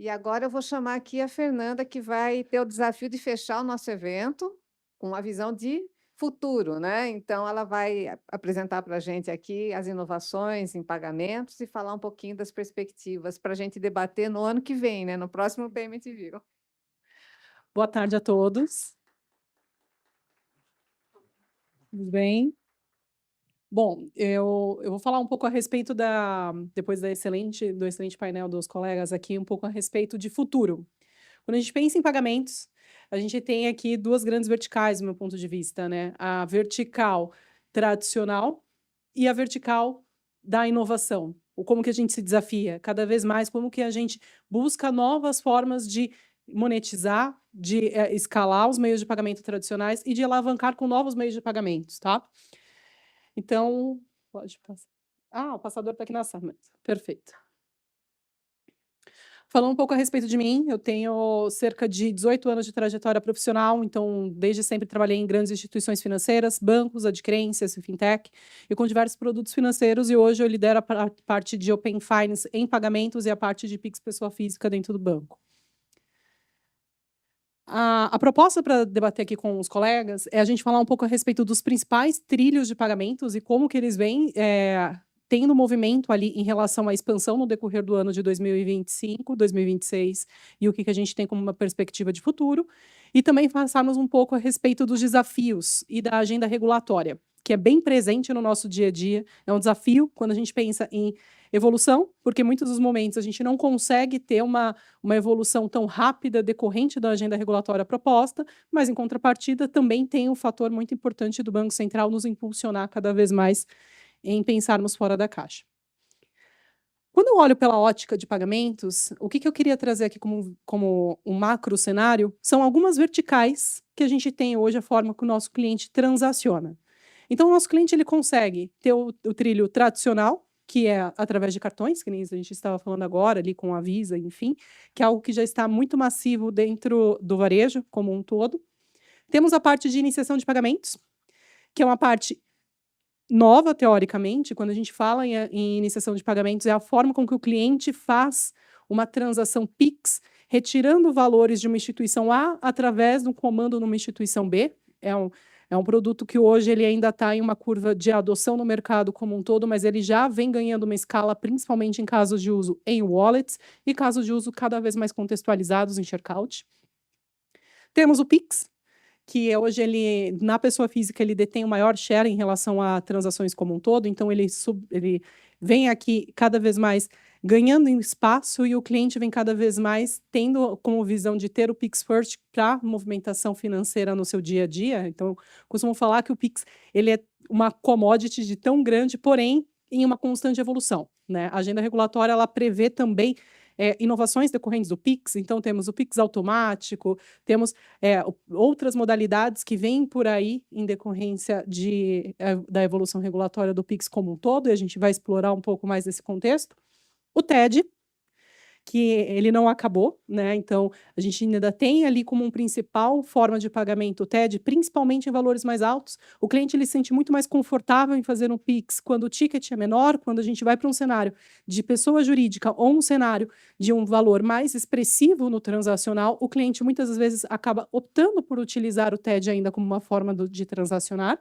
E agora eu vou chamar aqui a Fernanda, que vai ter o desafio de fechar o nosso evento com uma visão de futuro, né? Então, ela vai apresentar para a gente aqui as inovações em pagamentos e falar um pouquinho das perspectivas para a gente debater no ano que vem, né? No próximo Payment View. Boa tarde a todos. Tudo bem? Bom, eu vou falar um pouco a respeito depois do excelente painel dos colegas aqui, um pouco a respeito de futuro. Quando a gente pensa em pagamentos, a gente tem aqui duas grandes verticais, do meu ponto de vista, né? A vertical tradicional e a vertical da inovação. Ou como que a gente se desafia cada vez mais, como que a gente busca novas formas de monetizar, de escalar os meios de pagamento tradicionais e de alavancar com novos meios de pagamentos, tá? Então, pode passar. Ah, o passador está aqui na sala. Perfeito. Falando um pouco a respeito de mim, eu tenho cerca de 18 anos de trajetória profissional, então desde sempre trabalhei em grandes instituições financeiras, bancos, adquirências, fintech, e com diversos produtos financeiros, e hoje eu lidero a parte de Open Finance em pagamentos e a parte de Pix pessoa física dentro do banco. A proposta para debater aqui com os colegas é a gente falar um pouco a respeito dos principais trilhos de pagamentos e como que eles vêm tendo movimento ali em relação à expansão no decorrer do ano de 2025, 2026, e o que a gente tem como uma perspectiva de futuro, e também passarmos um pouco a respeito dos desafios e da agenda regulatória, que é bem presente no nosso dia a dia, é um desafio quando a gente pensa em evolução, porque muitos dos momentos a gente não consegue ter uma evolução tão rápida decorrente da agenda regulatória proposta, mas, em contrapartida, também tem um fator muito importante do Banco Central nos impulsionar cada vez mais em pensarmos fora da caixa. Quando eu olho pela ótica de pagamentos, o que eu queria trazer aqui como um macro cenário são algumas verticais que a gente tem hoje, a forma que o nosso cliente transaciona. Então, o nosso cliente ele consegue ter o trilho tradicional, que é através de cartões, que nem a gente estava falando agora, ali com a Visa, enfim, que é algo que já está muito massivo dentro do varejo como um todo. Temos a parte de iniciação de pagamentos, que é uma parte nova, teoricamente. Quando a gente fala em iniciação de pagamentos, é a forma com que o cliente faz uma transação Pix, retirando valores de uma instituição A através de um comando numa instituição B. É um produto que hoje ele ainda está em uma curva de adoção no mercado como um todo, mas ele já vem ganhando uma escala, principalmente em casos de uso em wallets e casos de uso cada vez mais contextualizados em checkout. Temos o Pix, que hoje ele, na pessoa física, ele detém o maior share em relação a transações como um todo, então ele vem aqui cada vez mais ganhando em espaço e o cliente vem cada vez mais tendo como visão de ter o Pix First para movimentação financeira no seu dia a dia. Então, costumo falar que o Pix ele é uma commodity de tão grande, porém, em uma constante evolução, né? A agenda regulatória ela prevê também inovações decorrentes do Pix, então temos o Pix automático, temos outras modalidades que vêm por aí em decorrência da evolução regulatória do Pix como um todo, e a gente vai explorar um pouco mais desse contexto. O TED, que ele não acabou, né? Então, a gente ainda tem ali como um principal forma de pagamento o TED, principalmente em valores mais altos. O cliente ele se sente muito mais confortável em fazer um Pix quando o ticket é menor, quando a gente vai para um cenário de pessoa jurídica ou um cenário de um valor mais expressivo no transacional, o cliente muitas vezes acaba optando por utilizar o TED ainda como uma forma de transacionar.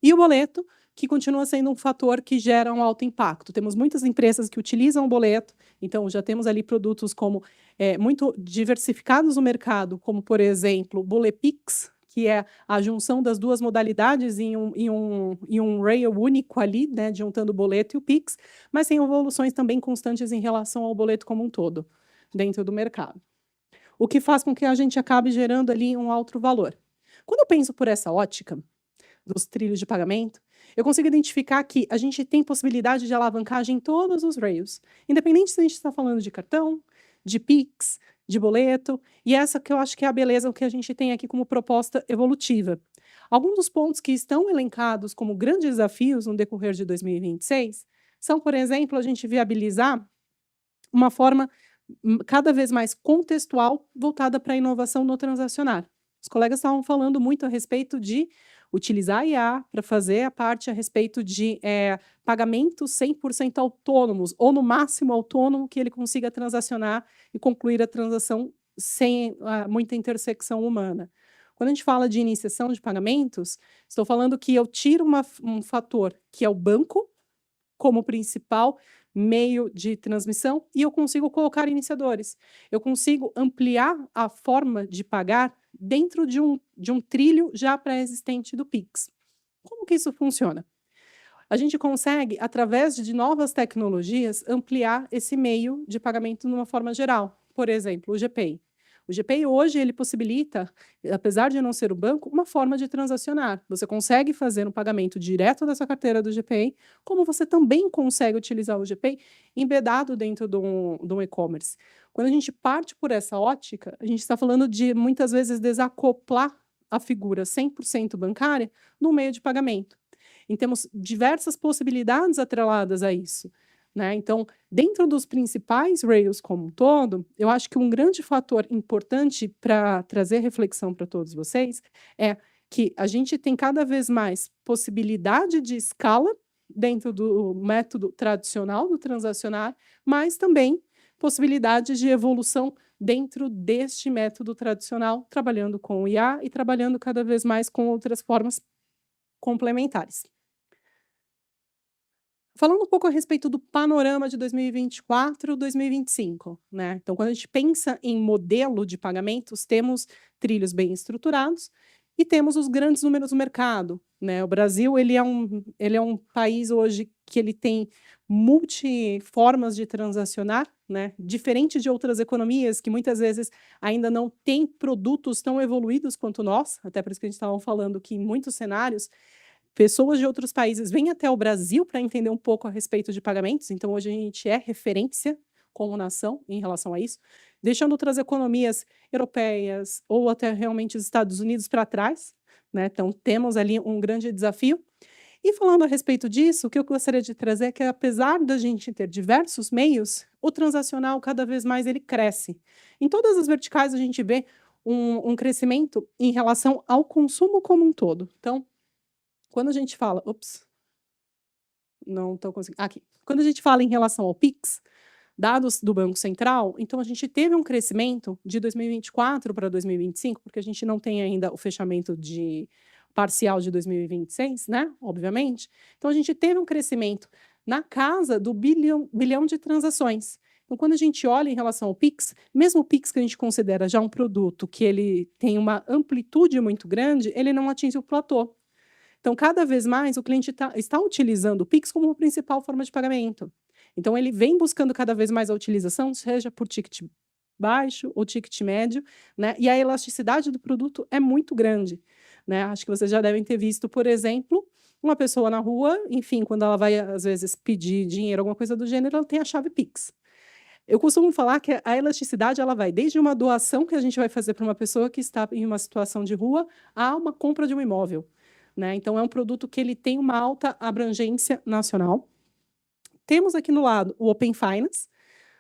E o boleto, que continua sendo um fator que gera um alto impacto. Temos muitas empresas que utilizam o boleto, então já temos ali produtos como muito diversificados no mercado, como, por exemplo, o Bolepix, que é a junção das duas modalidades em um rail único ali, né, juntando o boleto e o Pix, mas tem evoluções também constantes em relação ao boleto como um todo, dentro do mercado. O que faz com que a gente acabe gerando ali um alto valor. Quando eu penso por essa ótica dos trilhos de pagamento, eu consigo identificar que a gente tem possibilidade de alavancagem em todos os rails, independente se a gente está falando de cartão, de Pix, de boleto, e essa que eu acho que é a beleza que a gente tem aqui como proposta evolutiva. Alguns dos pontos que estão elencados como grandes desafios no decorrer de 2026 são, por exemplo, a gente viabilizar uma forma cada vez mais contextual, voltada para a inovação no transacionar. Os colegas estavam falando muito a respeito de utilizar a IA para fazer a parte a respeito de pagamentos 100% autônomos, ou no máximo autônomo, que ele consiga transacionar e concluir a transação sem muita intersecção humana. Quando a gente fala de iniciação de pagamentos, estou falando que eu tiro um fator, que é o banco, como principal meio de transmissão, e eu consigo colocar iniciadores. Eu consigo ampliar a forma de pagar dentro de um trilho já pré-existente do Pix. Como que isso funciona? A gente consegue, através de novas tecnologias, ampliar esse meio de pagamento de uma forma geral. Por exemplo, o GPay. O GPay hoje ele possibilita, apesar de não ser o banco, uma forma de transacionar. Você consegue fazer um pagamento direto da sua carteira do GPay, como você também consegue utilizar o GPay embedado dentro de um e-commerce. Quando a gente parte por essa ótica, a gente está falando de, muitas vezes, desacoplar a figura 100% bancária no meio de pagamento. E temos diversas possibilidades atreladas a isso. Né? Então, dentro dos principais Rails como um todo, eu acho que um grande fator importante para trazer reflexão para todos vocês é que a gente tem cada vez mais possibilidade de escala dentro do método tradicional do transacionar, mas também possibilidades de evolução dentro deste método tradicional, trabalhando com o IA e trabalhando cada vez mais com outras formas complementares. Falando um pouco a respeito do panorama de 2024, 2025, né? Então, quando a gente pensa em modelo de pagamentos, temos trilhos bem estruturados e temos os grandes números do mercado, né? O Brasil, ele é um país hoje que ele tem multiformas de transacionar, né? Diferente de outras economias que muitas vezes ainda não têm produtos tão evoluídos quanto nós, até por isso que a gente estava falando que em muitos cenários pessoas de outros países vêm até o Brasil para entender um pouco a respeito de pagamentos, então hoje a gente é referência como nação em relação a isso, deixando outras economias europeias ou até realmente os Estados Unidos para trás, né? Então temos ali um grande desafio. E falando a respeito disso, o que eu gostaria de trazer é que, apesar da gente ter diversos meios, o transacional cada vez mais ele cresce. Em todas as verticais a gente vê um crescimento em relação ao consumo como um todo. Então, quando a gente fala, não estou conseguindo, aqui. Quando a gente fala em relação ao Pix, dados do Banco Central, então a gente teve um crescimento de 2024 para 2025, porque a gente não tem ainda o fechamento parcial de 2026, né? Obviamente. Então a gente teve um crescimento na casa do bilhão de transações. Então, quando a gente olha em relação ao Pix, mesmo o Pix que a gente considera já um produto que ele tem uma amplitude muito grande, ele não atinge o platô. Então, cada vez mais, o cliente está utilizando o Pix como principal forma de pagamento. Então, ele vem buscando cada vez mais a utilização, seja por ticket baixo ou ticket médio, né? E a elasticidade do produto é muito grande, né? Acho que vocês já devem ter visto, por exemplo, uma pessoa na rua, enfim, quando ela vai, às vezes, pedir dinheiro, alguma coisa do gênero, ela tem a chave Pix. Eu costumo falar que a elasticidade ela vai desde uma doação que a gente vai fazer para uma pessoa que está em uma situação de rua a uma compra de um imóvel. Né? Então, é um produto que ele tem uma alta abrangência nacional. Temos aqui no lado o Open Finance,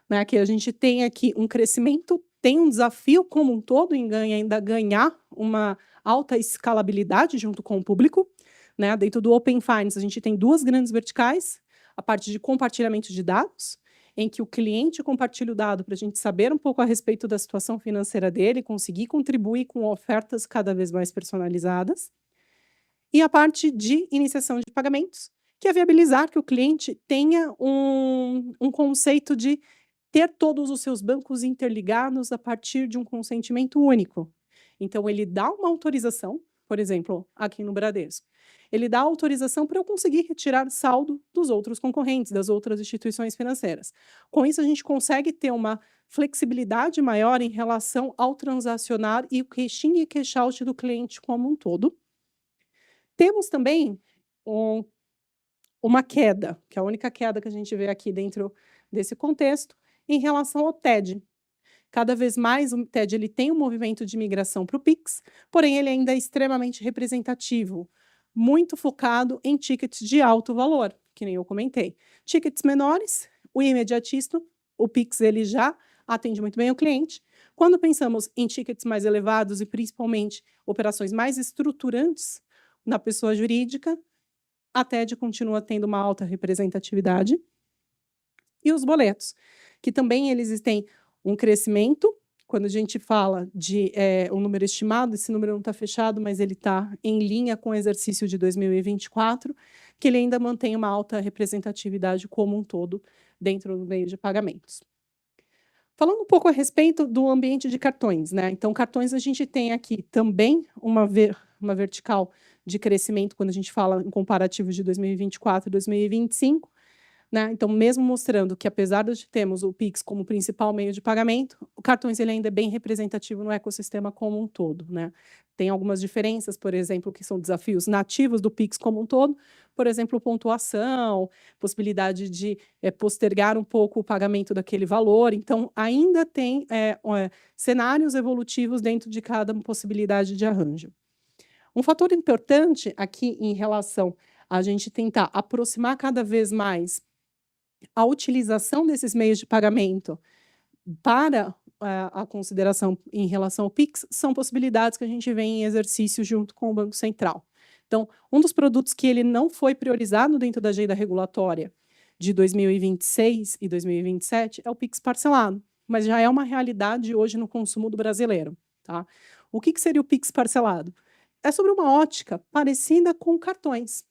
né, que a gente tem aqui um crescimento, tem um desafio como um todo em ainda ganhar uma alta escalabilidade junto com o público. Né? Dentro do Open Finance, a gente tem duas grandes verticais, a parte de compartilhamento de dados, em que o cliente compartilha o dado para a gente saber um pouco a respeito da situação financeira dele, conseguir contribuir com ofertas cada vez mais personalizadas. E a parte de iniciação de pagamentos, que é viabilizar que o cliente tenha um conceito de ter todos os seus bancos interligados a partir de um consentimento único. Então, ele dá uma autorização, por exemplo, aqui no Bradesco, ele dá autorização para eu conseguir retirar saldo dos outros concorrentes, das outras instituições financeiras. Com isso, a gente consegue ter uma flexibilidade maior em relação ao transacionar e o cash-in e cash-out do cliente como um todo. Temos também uma queda, que é a única queda que a gente vê aqui dentro desse contexto, em relação ao TED. Cada vez mais o TED ele tem um movimento de migração para o Pix, porém ele ainda é extremamente representativo, muito focado em tickets de alto valor, que nem eu comentei. Tickets menores, o imediatista, o Pix ele já atende muito bem o cliente. Quando pensamos em tickets mais elevados e, principalmente, operações mais estruturantes na pessoa jurídica, a TED continua tendo uma alta representatividade. E os boletos, que também eles têm um crescimento. Quando a gente fala de um número estimado, esse número não está fechado, mas ele está em linha com o exercício de 2024, que ele ainda mantém uma alta representatividade como um todo dentro do meio de pagamentos. Falando um pouco a respeito do ambiente de cartões, né? Então, cartões a gente tem aqui também uma vertical de crescimento quando a gente fala em comparativos de 2024 e 2025. Né? Então, mesmo mostrando que, apesar de termos o Pix como principal meio de pagamento, o cartões ele ainda é bem representativo no ecossistema como um todo. Né? Tem algumas diferenças, por exemplo, que são desafios nativos do Pix como um todo, por exemplo, pontuação, possibilidade de postergar um pouco o pagamento daquele valor. Então, ainda tem cenários evolutivos dentro de cada possibilidade de arranjo. Um fator importante aqui em relação a gente tentar aproximar cada vez mais a utilização desses meios de pagamento para a consideração em relação ao Pix são possibilidades que a gente vê em exercício junto com o Banco Central. Então, um dos produtos que ele não foi priorizado dentro da agenda regulatória de 2026 e 2027 é o Pix parcelado, mas já é uma realidade hoje no consumo do brasileiro. Tá? O que seria o Pix parcelado? É sobre uma ótica parecida com cartões.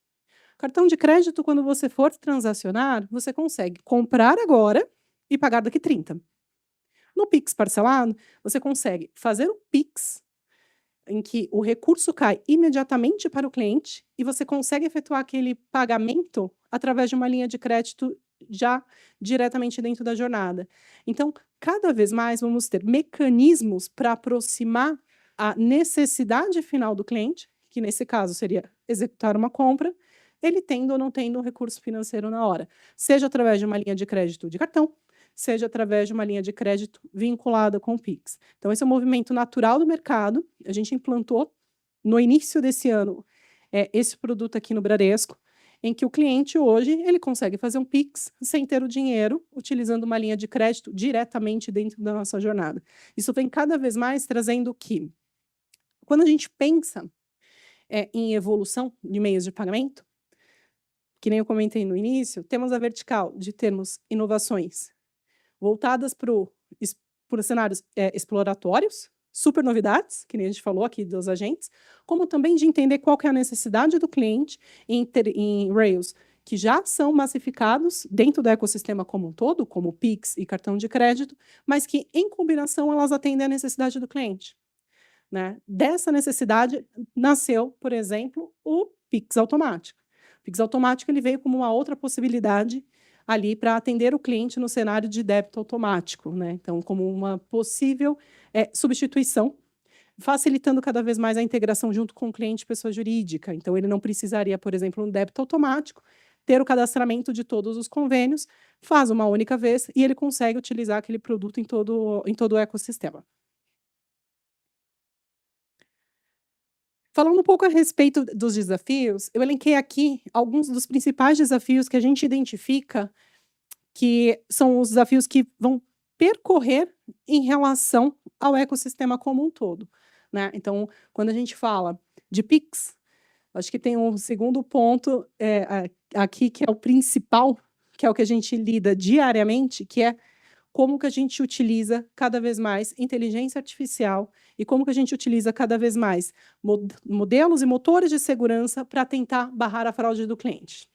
Cartão de crédito, quando você for transacionar, você consegue comprar agora e pagar daqui 30. No Pix parcelado, você consegue fazer um Pix em que o recurso cai imediatamente para o cliente e você consegue efetuar aquele pagamento através de uma linha de crédito já diretamente dentro da jornada. Então, cada vez mais vamos ter mecanismos para aproximar a necessidade final do cliente, que nesse caso seria executar uma compra, ele tendo ou não tendo um recurso financeiro na hora, seja através de uma linha de crédito de cartão, seja através de uma linha de crédito vinculada com o Pix. Então, esse é um movimento natural do mercado. A gente implantou, no início desse ano, esse produto aqui no Bradesco, em que o cliente hoje ele consegue fazer um Pix sem ter o dinheiro, utilizando uma linha de crédito diretamente dentro da nossa jornada. Isso vem cada vez mais trazendo que, quando a gente pensa em evolução de meios de pagamento, que nem eu comentei no início, temos a vertical de termos inovações voltadas para cenários exploratórios, super novidades, que nem a gente falou aqui dos agentes, como também de entender qual que é a necessidade do cliente em Rails, que já são massificados dentro do ecossistema como um todo, como Pix e cartão de crédito, mas que, em combinação, elas atendem à necessidade do cliente. Né? Dessa necessidade nasceu, por exemplo, o Pix automático. O Pix automático ele veio como uma outra possibilidade ali para atender o cliente no cenário de débito automático, né? Então, como uma possível substituição, facilitando cada vez mais a integração junto com o cliente pessoa jurídica. Então, ele não precisaria, por exemplo, um débito automático, ter o cadastramento de todos os convênios, faz uma única vez e ele consegue utilizar aquele produto em todo o ecossistema. Falando um pouco a respeito dos desafios, eu elenquei aqui alguns dos principais desafios que a gente identifica que são os desafios que vão percorrer em relação ao ecossistema como um todo. Né? Então, quando a gente fala de Pix, acho que tem um segundo ponto aqui que é o principal, que é o que a gente lida diariamente, que é como que a gente utiliza cada vez mais inteligência artificial e como que a gente utiliza cada vez mais modelos e motores de segurança para tentar barrar a fraude do cliente.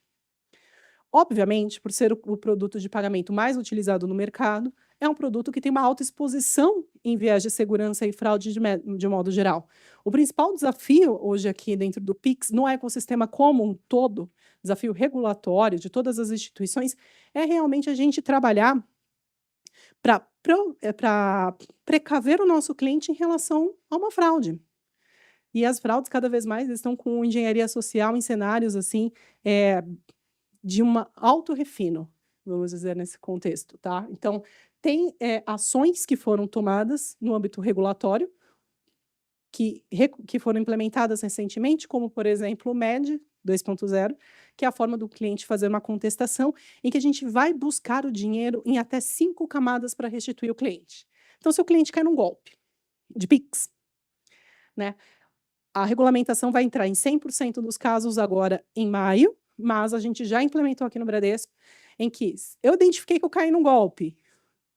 Obviamente, por ser o produto de pagamento mais utilizado no mercado, é um produto que tem uma alta exposição em viés de segurança e fraude de modo geral. O principal desafio hoje aqui dentro do Pix, no ecossistema como um todo, desafio regulatório de todas as instituições, é realmente a gente trabalhar para precaver o nosso cliente em relação a uma fraude. E as fraudes cada vez mais estão com engenharia social em cenários assim de um alto refino, vamos dizer, nesse contexto. Tá? Então, tem ações que foram tomadas no âmbito regulatório, que foram implementadas recentemente, como, por exemplo, o MED 2.0, que é a forma do cliente fazer uma contestação, em que a gente vai buscar o dinheiro em até 5 camadas para restituir o cliente. Então, se o cliente cai num golpe de Pix, né, a regulamentação vai entrar em 100% dos casos agora em maio, mas a gente já implementou aqui no Bradesco, em que eu identifiquei que eu caí num golpe,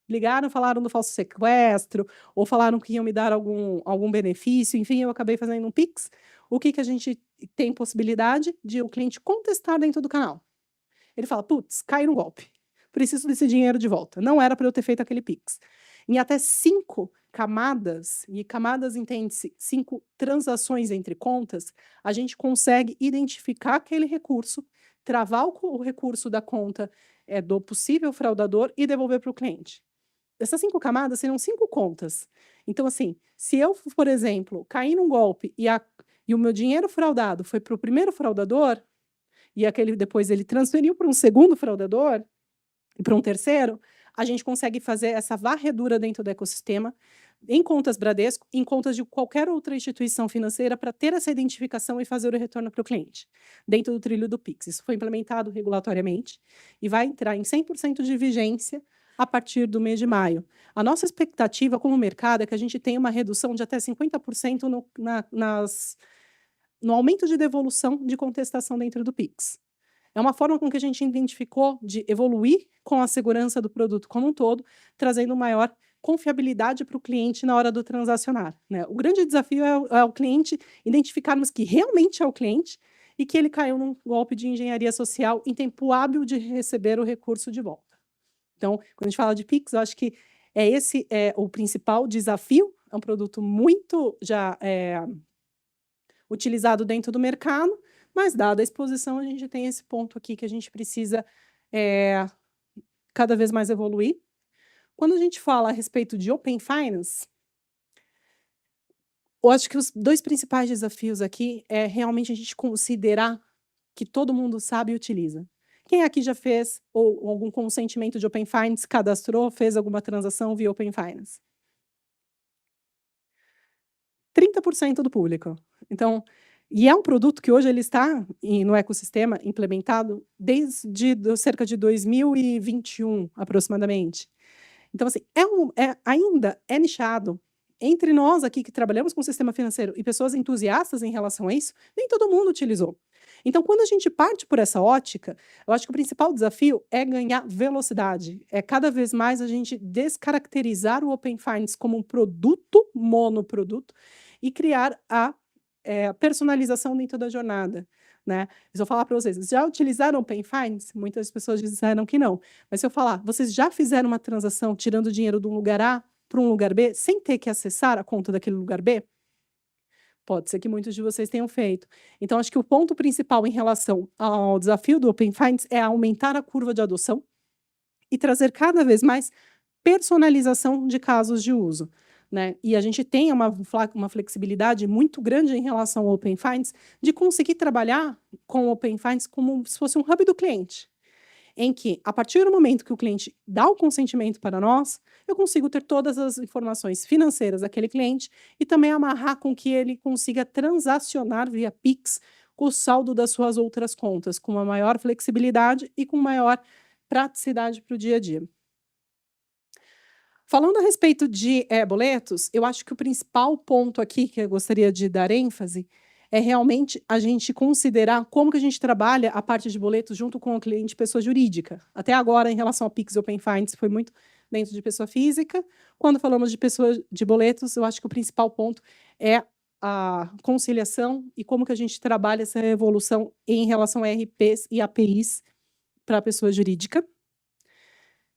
ligaram, falaram do falso sequestro, ou falaram que iam me dar algum benefício, enfim, eu acabei fazendo um Pix. O que a gente tem possibilidade de o cliente contestar dentro do canal? Ele fala, putz, caí no golpe, preciso desse dinheiro de volta, não era para eu ter feito aquele Pix. Em até 5 camadas, e camadas entende-se 5 transações entre contas, a gente consegue identificar aquele recurso, travar o recurso da conta do possível fraudador e devolver para o cliente. Essas 5 camadas seriam 5 contas. Então, assim, se eu, por exemplo, cair num golpe e o meu dinheiro fraudado foi para o primeiro fraudador, e depois ele transferiu para um segundo fraudador, e para um terceiro, a gente consegue fazer essa varredura dentro do ecossistema, em contas Bradesco, em contas de qualquer outra instituição financeira, para ter essa identificação e fazer o retorno para o cliente, dentro do trilho do Pix. Isso foi implementado regulatoriamente e vai entrar em 100% de vigência a partir do mês de maio. A nossa expectativa como mercado é que a gente tenha uma redução de até 50% no aumento de devolução de contestação dentro do Pix. É uma forma com que a gente identificou de evoluir com a segurança do produto como um todo, trazendo maior confiabilidade para o cliente na hora do transacionar, né? O grande desafio é o cliente identificarmos que realmente é o cliente e que ele caiu num golpe de engenharia social em tempo hábil de receber o recurso de volta. Então, quando a gente fala de Pix, eu acho que esse é o principal desafio. É um produto muito já utilizado dentro do mercado, mas, dada a exposição, a gente tem esse ponto aqui que a gente precisa cada vez mais evoluir. Quando a gente fala a respeito de Open Finance, eu acho que os 2 principais desafios aqui é realmente a gente considerar que todo mundo sabe e utiliza. Quem aqui já fez algum consentimento de Open Finance, cadastrou, fez alguma transação via Open Finance? 30% do público. Então, e é um produto que hoje ele está no ecossistema implementado desde cerca de 2021, aproximadamente. Então, assim, ainda é nichado. Entre nós aqui que trabalhamos com o sistema financeiro e pessoas entusiastas em relação a isso, nem todo mundo utilizou. Então, quando a gente parte por essa ótica, eu acho que o principal desafio é ganhar velocidade. É cada vez mais a gente descaracterizar o Open Finance como um produto, monoproduto, e criar a personalização dentro da jornada, né? Se eu falar para vocês, já utilizaram Open Finance? Muitas pessoas disseram que não. Mas se eu falar, vocês já fizeram uma transação tirando dinheiro de um lugar A para um lugar B, sem ter que acessar a conta daquele lugar B? Pode ser que muitos de vocês tenham feito. Então, acho que o ponto principal em relação ao desafio do Open Finance é aumentar a curva de adoção e trazer cada vez mais personalização de casos de uso, né? E a gente tem uma flexibilidade muito grande em relação ao Open Finance de conseguir trabalhar com o Open Finance como se fosse um hub do cliente, em que, a partir do momento que o cliente dá o consentimento para nós, eu consigo ter todas as informações financeiras daquele cliente e também amarrar com que ele consiga transacionar via Pix o saldo das suas outras contas, com uma maior flexibilidade e com maior praticidade para o dia a dia. Falando a respeito de boletos, eu acho que o principal ponto aqui que eu gostaria de dar ênfase é realmente a gente considerar como que a gente trabalha a parte de boletos junto com o cliente pessoa jurídica. Até agora, em relação ao Pix e Open Finance, foi muito dentro de pessoa física. Quando falamos de pessoa de boletos, eu acho que o principal ponto é a conciliação e como que a gente trabalha essa evolução em relação a RPs e APIs para a pessoa jurídica.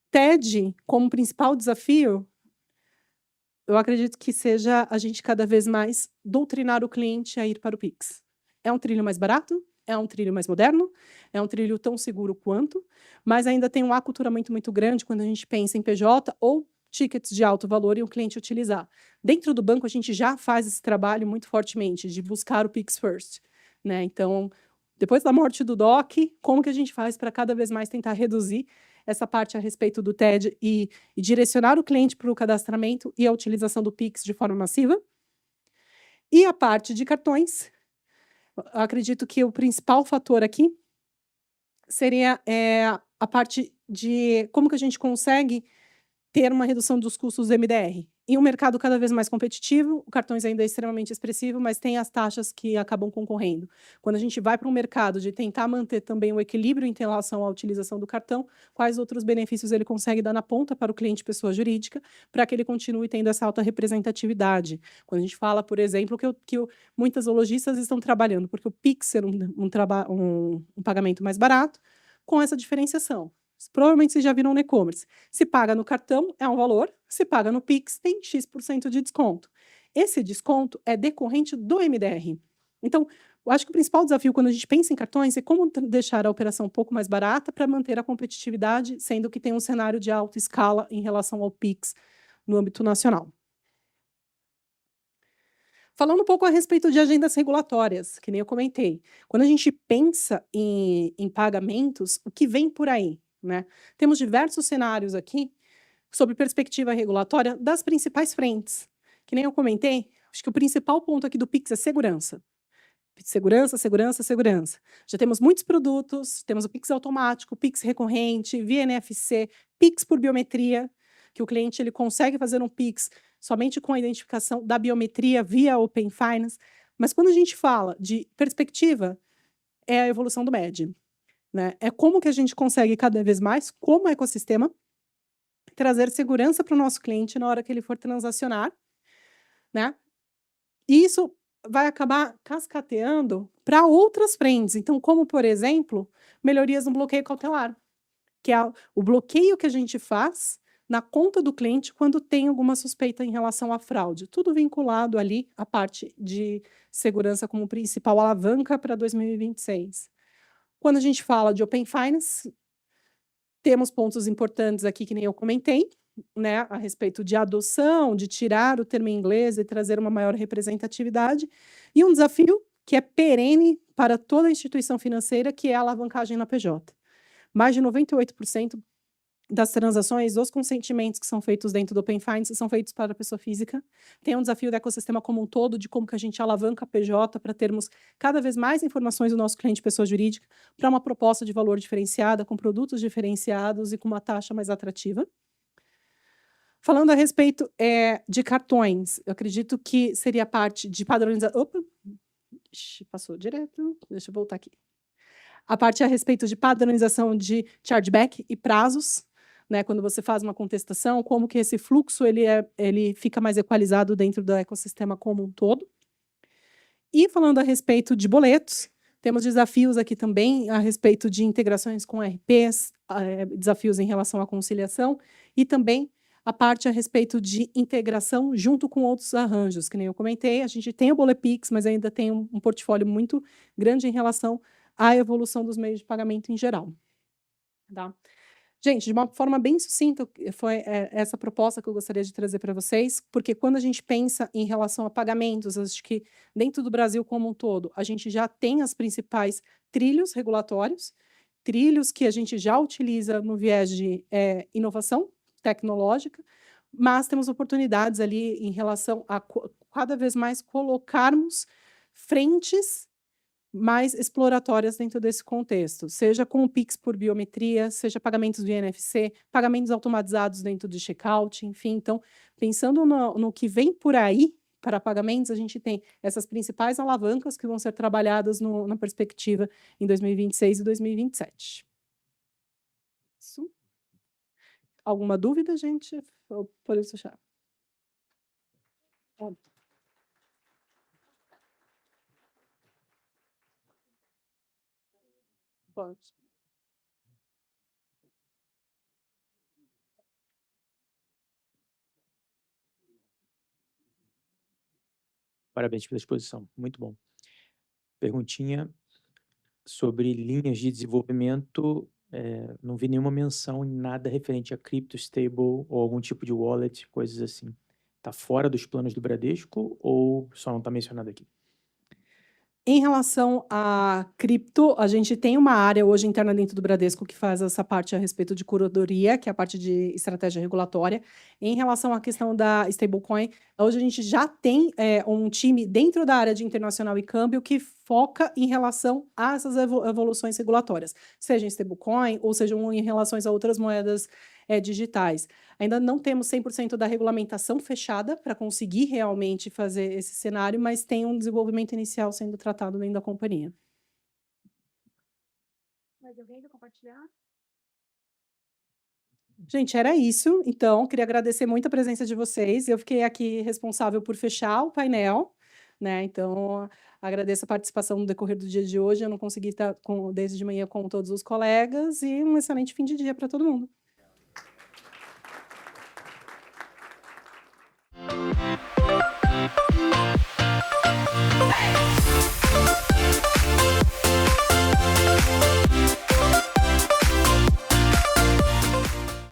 TED, como principal desafio, eu acredito que seja a gente cada vez mais doutrinar o cliente a ir para o Pix. É um trilho mais barato, é um trilho mais moderno, é um trilho tão seguro quanto, mas ainda tem um aculturamento muito grande quando a gente pensa em PJ ou tickets de alto valor e o cliente utilizar. Dentro do banco, a gente já faz esse trabalho muito fortemente de buscar o Pix First, né? Então, depois da morte do DOC, como que a gente faz para cada vez mais tentar reduzir essa parte a respeito do TED e direcionar o cliente para o cadastramento e a utilização do Pix de forma massiva? E a parte de cartões, Eu acredito que o principal fator aqui seria a parte de como que a gente consegue ter uma redução dos custos do MDR. Em um mercado cada vez mais competitivo, o cartões ainda é extremamente expressivo, mas tem as taxas que acabam concorrendo. Quando a gente vai para um mercado de tentar manter também o equilíbrio em relação à utilização do cartão, quais outros benefícios ele consegue dar na ponta para o cliente pessoa jurídica, para que ele continue tendo essa alta representatividade. Quando a gente fala, por exemplo, muitas lojistas estão trabalhando, porque o Pix ser um pagamento mais barato, com essa diferenciação. Provavelmente vocês já viram no e-commerce. Se paga no cartão, é um valor. Se paga no Pix, tem X% de desconto. Esse desconto é decorrente do MDR. Então, eu acho que o principal desafio quando a gente pensa em cartões é como deixar a operação um pouco mais barata para manter a competitividade, sendo que tem um cenário de alta escala em relação ao Pix no âmbito nacional. Falando um pouco a respeito de agendas regulatórias, que nem eu comentei. Quando a gente pensa em pagamentos, o que vem por aí? Né? Temos diversos cenários aqui sobre perspectiva regulatória das principais frentes. Que nem eu comentei, acho que o principal ponto aqui do Pix é segurança. Segurança, segurança, segurança. Já temos muitos produtos, temos o Pix automático, Pix recorrente, via NFC, Pix por biometria, que o cliente ele consegue fazer um Pix somente com a identificação da biometria via Open Finance. Mas quando a gente fala de perspectiva, é a evolução do MED. Né? É como que a gente consegue cada vez mais, como ecossistema, trazer segurança para o nosso cliente na hora que ele for transacionar, né? E isso vai acabar cascateando para outras frentes. Então, como, por exemplo, melhorias no bloqueio cautelar, que é o bloqueio que a gente faz na conta do cliente quando tem alguma suspeita em relação à fraude. Tudo vinculado ali à parte de segurança como principal alavanca para 2026. Quando a gente fala de Open Finance, temos pontos importantes aqui que nem eu comentei, né, a respeito de adoção, de tirar o termo em inglês e trazer uma maior representatividade, e um desafio que é perene para toda instituição financeira, que é a alavancagem na PJ. Mais de 98% das transações, dos consentimentos que são feitos dentro do Open Finance são feitos para a pessoa física. Tem um desafio do ecossistema como um todo, de como que a gente alavanca a PJ para termos cada vez mais informações do nosso cliente pessoa jurídica para uma proposta de valor diferenciada, com produtos diferenciados e com uma taxa mais atrativa. Falando a respeito de cartões, eu acredito que seria a parte de padronização. Opa! Passou direto. Deixa eu voltar aqui. A parte a respeito de padronização de chargeback e prazos, né, quando você faz uma contestação, como que esse fluxo ele fica mais equalizado dentro do ecossistema como um todo. E falando a respeito de boletos, temos desafios aqui também a respeito de integrações com RPs, desafios em relação à conciliação e também a parte a respeito de integração junto com outros arranjos, que nem eu comentei, a gente tem o Bolepix, mas ainda tem um portfólio muito grande em relação à evolução dos meios de pagamento em geral. Tá? Gente, de uma forma bem sucinta, foi essa proposta que eu gostaria de trazer para vocês, porque quando a gente pensa em relação a pagamentos, acho que dentro do Brasil como um todo, a gente já tem as principais trilhos regulatórios, trilhos que a gente já utiliza no viés de inovação tecnológica, mas temos oportunidades ali em relação a cada vez mais colocarmos frentes mais exploratórias dentro desse contexto, seja com o Pix por biometria, seja pagamentos via NFC, pagamentos automatizados dentro de checkout, enfim. Então, pensando no que vem por aí para pagamentos, a gente tem essas principais alavancas que vão ser trabalhadas na perspectiva em 2026 e 2027. Isso. Alguma dúvida, gente? Ou podemos fechar? Pode. Parabéns pela exposição, muito bom. Perguntinha sobre linhas de desenvolvimento, não vi nenhuma menção em nada referente a crypto, stable ou algum tipo de wallet, coisas assim. Está fora dos planos do Bradesco ou só não está mencionado aqui? Em relação a cripto, a gente tem uma área hoje interna dentro do Bradesco que faz essa parte a respeito de curadoria, que é a parte de estratégia regulatória. Em relação à questão da stablecoin, hoje a gente já tem um time dentro da área de internacional e câmbio que foca em relação a essas evoluções regulatórias, seja em stablecoin ou sejam em relação a outras moedas digitais. Ainda não temos 100% da regulamentação fechada para conseguir realmente fazer esse cenário, mas tem um desenvolvimento inicial sendo tratado dentro da companhia. Mais alguém quer compartilhar? Gente, era isso. Então, queria agradecer muito a presença de vocês. Eu fiquei aqui responsável por fechar o painel, né? Então, agradeço a participação no decorrer do dia de hoje. Eu não consegui estar desde de manhã com todos os colegas e um excelente fim de dia para todo mundo.